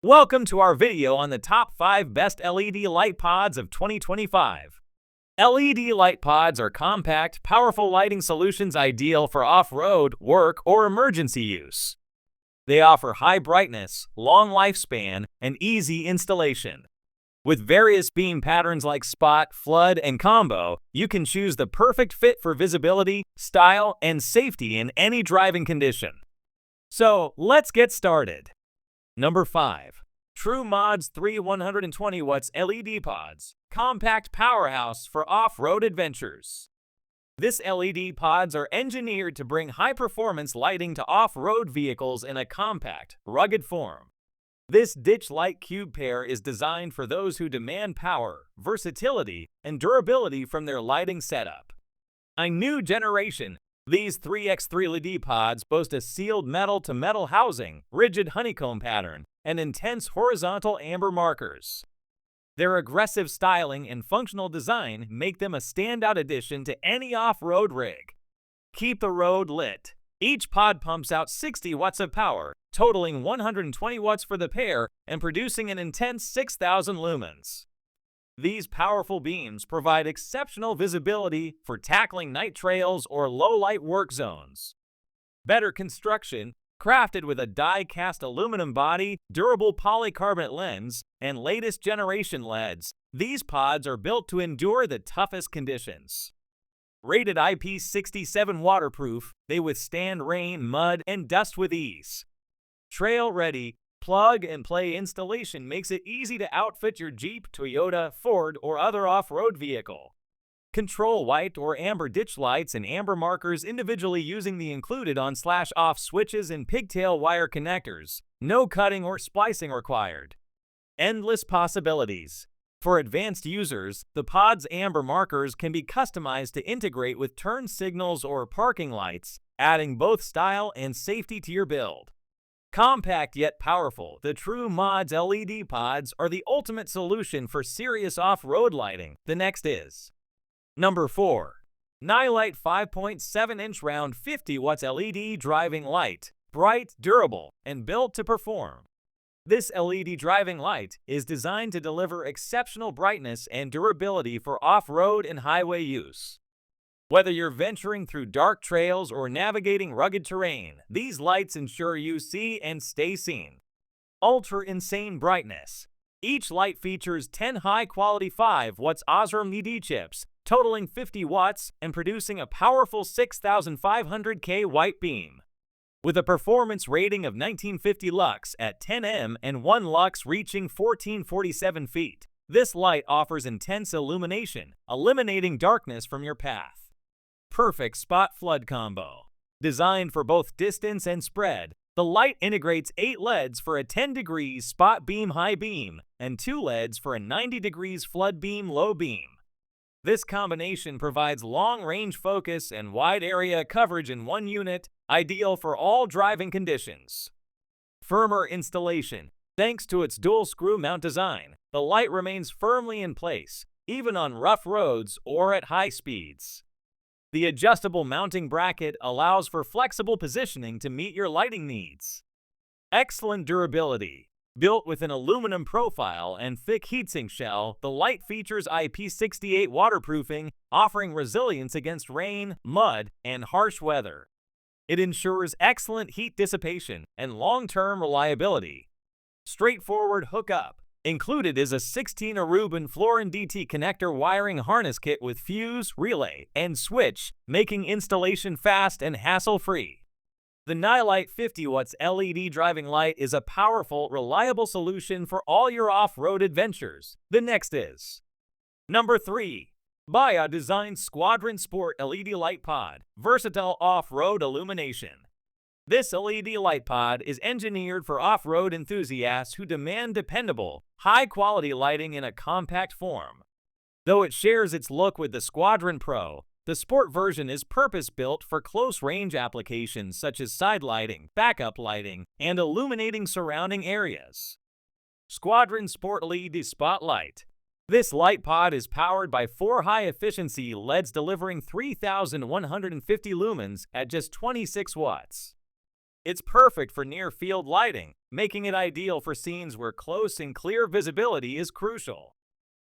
Welcome to our video on the top 5 best LED light pods of 2025. LED light pods are compact, powerful lighting solutions ideal for off-road, work, or emergency use. They offer high brightness, long lifespan, and easy installation. With various beam patterns like spot, flood, and combo, you can choose the perfect fit for visibility, style, and safety in any driving condition. So, let's get started. Number 5. TrueMod's 3 120 watts LED pods, compact powerhouse for off-road adventures. This LED pods are engineered to bring high-performance lighting to off-road vehicles in a compact, rugged form. This ditch light cube pair is designed for those who demand power, versatility, and durability from their lighting setup. A new generation, these 3x3 LED pods boast a sealed metal-to-metal housing, rigid honeycomb pattern, and intense horizontal amber markers. Their aggressive styling and functional design make them a standout addition to any off-road rig. Keep the road lit. Each pod pumps out 60 watts of power, totaling 120 watts for the pair and producing an intense 6,000 lumens. These powerful beams provide exceptional visibility for tackling night trails or low-light work zones. Better construction, crafted with a die-cast aluminum body, durable polycarbonate lens, and latest generation LEDs, these pods are built to endure the toughest conditions. Rated IP67 waterproof, they withstand rain, mud, and dust with ease. Trail-ready, plug-and-play installation makes it easy to outfit your Jeep, Toyota, Ford, or other off-road vehicle. Control white or amber ditch lights and amber markers individually using the included on/off switches and pigtail wire connectors. No cutting or splicing required. Endless possibilities. For advanced users, the pod's amber markers can be customized to integrate with turn signals or parking lights, adding both style and safety to your build. Compact yet powerful, the TrueMod's LED pods are the ultimate solution for serious off-road lighting. The next is Number 4. Nilight 5.7-inch round 50 watts LED driving light, bright, durable, and built to perform. This LED driving light is designed to deliver exceptional brightness and durability for off-road and highway use. Whether you're venturing through dark trails or navigating rugged terrain, these lights ensure you see and stay seen. Ultra-insane brightness. Each light features 10 high-quality 5 watts Auxbeam LED chips, totaling 50 watts and producing a powerful 6,500K white beam. With a performance rating of 1950 lux at 10 and 1 lux reaching 1447 feet, this light offers intense illumination, eliminating darkness from your path. Perfect spot flood combo. Designed for both distance and spread, the light integrates 8 LEDs for a 10 degrees spot beam high beam and 2 LEDs for a 90 degrees flood beam low beam. This combination provides long-range focus and wide area coverage in one unit, ideal for all driving conditions. Firmer installation. Thanks to its dual screw mount design, the light remains firmly in place, even on rough roads or at high speeds. The adjustable mounting bracket allows for flexible positioning to meet your lighting needs. Excellent durability. Built with an aluminum profile and thick heatsink shell, the light features IP68 waterproofing, offering resilience against rain, mud, and harsh weather. It ensures excellent heat dissipation and long-term reliability. Straightforward hookup. Included is a 16 Aruban Florin DT connector wiring harness kit with fuse, relay, and switch, making installation fast and hassle-free. The Nilight 50 watts LED driving light is a powerful, reliable solution for all your off-road adventures. The next is Number 3. Baja Designs Squadron Sport LED Light Pod, versatile off-road illumination. This LED light pod is engineered for off-road enthusiasts who demand dependable, high-quality lighting in a compact form. Though it shares its look with the Squadron Pro, the Sport version is purpose-built for close-range applications such as side lighting, backup lighting, and illuminating surrounding areas. Squadron Sport LED Spotlight. This light pod is powered by 4 high-efficiency LEDs delivering 3,150 lumens at just 26 watts. It's perfect for near-field lighting, making it ideal for scenes where close and clear visibility is crucial.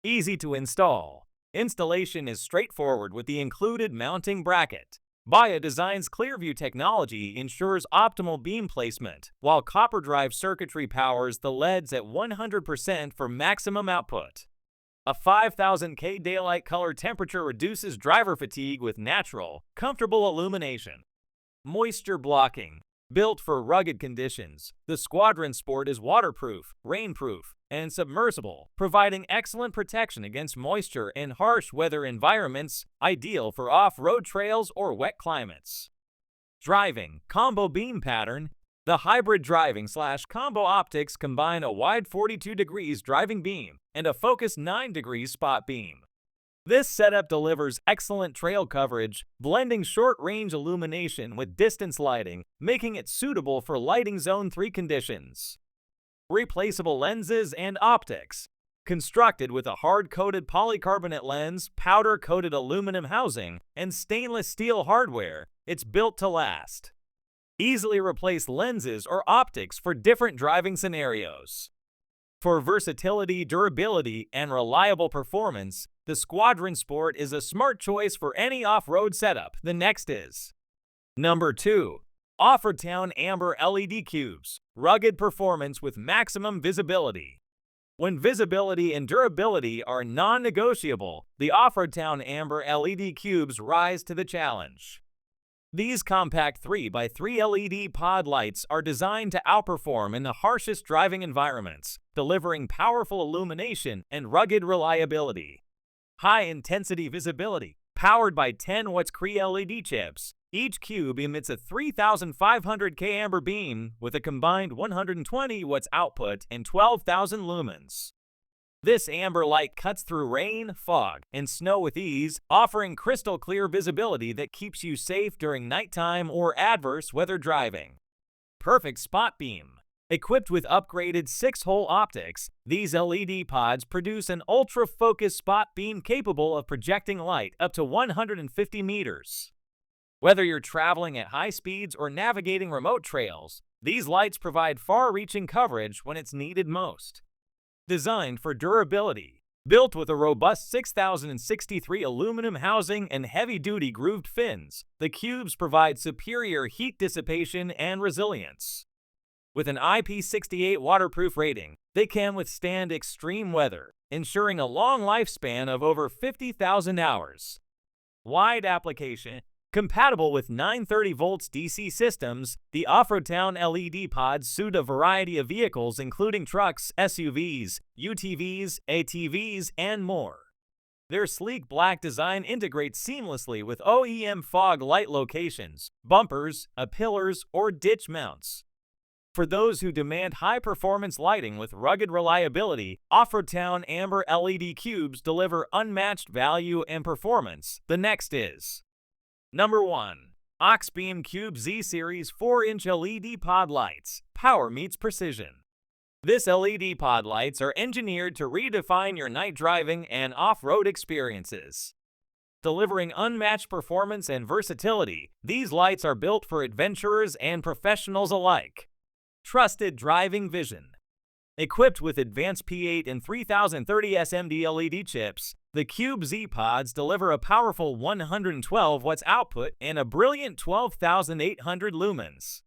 Easy to install. Installation is straightforward with the included mounting bracket. Baja Designs Clearview technology ensures optimal beam placement, while copper drive circuitry powers the LEDs at 100% for maximum output. A 5000K daylight color temperature reduces driver fatigue with natural, comfortable illumination. Moisture blocking. Built for rugged conditions, the Squadron Sport is waterproof, rainproof, and submersible, providing excellent protection against moisture in harsh weather environments, ideal for off-road trails or wet climates. Driving combo beam pattern. The hybrid driving/combo optics combine a wide 42 degrees driving beam and a focused 9 degrees spot beam. This setup delivers excellent trail coverage, blending short-range illumination with distance lighting, making it suitable for lighting zone 3 conditions. Replaceable lenses and optics. Constructed with a hard-coated polycarbonate lens, powder-coated aluminum housing, and stainless steel hardware, it's built to last. Easily replace lenses or optics for different driving scenarios. For versatility, durability, and reliable performance, the Squadron Sport is a smart choice for any off-road setup. The next is Number 2. OFFROADTOWN Amber LED Cubes. Rugged performance with maximum visibility. When visibility and durability are non-negotiable, the OFFROADTOWN Amber LED Cubes rise to the challenge. These compact 3x3 LED pod lights are designed to outperform in the harshest driving environments, delivering powerful illumination and rugged reliability. High-intensity visibility. Powered by 10 watts Cree LED chips, each cube emits a 3500K amber beam with a combined 120 watts output and 12,000 lumens. This amber light cuts through rain, fog, and snow with ease, offering crystal clear visibility that keeps you safe during nighttime or adverse weather driving. Perfect spot beam. Equipped with upgraded 6-hole optics, these LED pods produce an ultra-focused spot beam capable of projecting light up to 150 meters. Whether you're traveling at high speeds or navigating remote trails, these lights provide far-reaching coverage when it's needed most. Designed for durability. Built with a robust 6063 aluminum housing and heavy-duty grooved fins, the cubes provide superior heat dissipation and resilience. With an IP68 waterproof rating, they can withstand extreme weather, ensuring a long lifespan of over 50,000 hours. Wide application. Compatible with 930 volts DC systems, the OFFROADTOWN LED pods suit a variety of vehicles including trucks, SUVs, UTVs, ATVs, and more. Their sleek black design integrates seamlessly with OEM fog light locations, bumpers, pillars, or ditch mounts. For those who demand high-performance lighting with rugged reliability, OFFROADTOWN Amber LED cubes deliver unmatched value and performance. The next is Number 1. Auxbeam Cube Z-Series 4-inch LED pod lights. Power meets precision. This LED pod lights are engineered to redefine your night driving and off-road experiences. Delivering unmatched performance and versatility, these lights are built for adventurers and professionals alike. Trusted driving vision. Equipped with advanced P8 and 3030 SMD LED chips, the Cube Z pods deliver a powerful 112 watts output and a brilliant 12,800 lumens.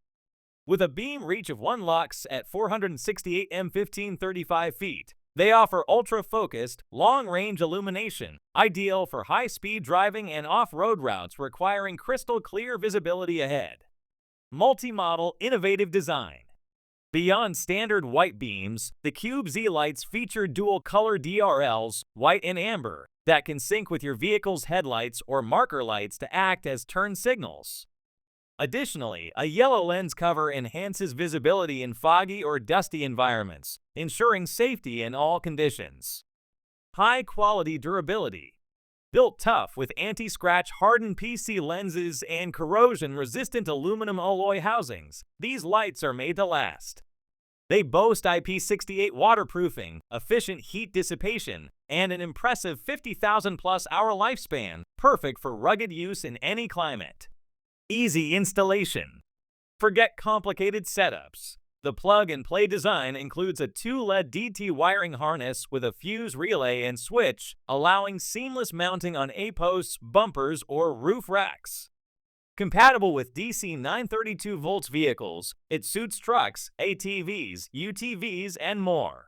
With a beam reach of 1 lux at 468 m1535 feet, they offer ultra-focused, long-range illumination, ideal for high-speed driving and off-road routes requiring crystal-clear visibility ahead. Multi-model, innovative design. Beyond standard white beams, the Cube Z lights feature dual-color DRLs, white and amber, that can sync with your vehicle's headlights or marker lights to act as turn signals. Additionally, a yellow lens cover enhances visibility in foggy or dusty environments, ensuring safety in all conditions. High-quality durability. Built tough with anti-scratch hardened PC lenses and corrosion-resistant aluminum alloy housings, these lights are made to last. They boast IP68 waterproofing, efficient heat dissipation, and an impressive 50,000+ hour lifespan, perfect for rugged use in any climate. Easy installation. Forget complicated setups. The plug-and-play design includes a 2-LED DT wiring harness with a fuse relay and switch, allowing seamless mounting on A-posts, bumpers, or roof racks. Compatible with DC 932 volts vehicles, it suits trucks, ATVs, UTVs, and more.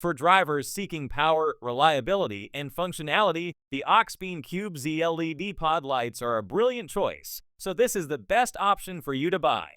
For drivers seeking power, reliability, and functionality, the Auxbeam Cube Z LED pod lights are a brilliant choice, so this is the best option for you to buy.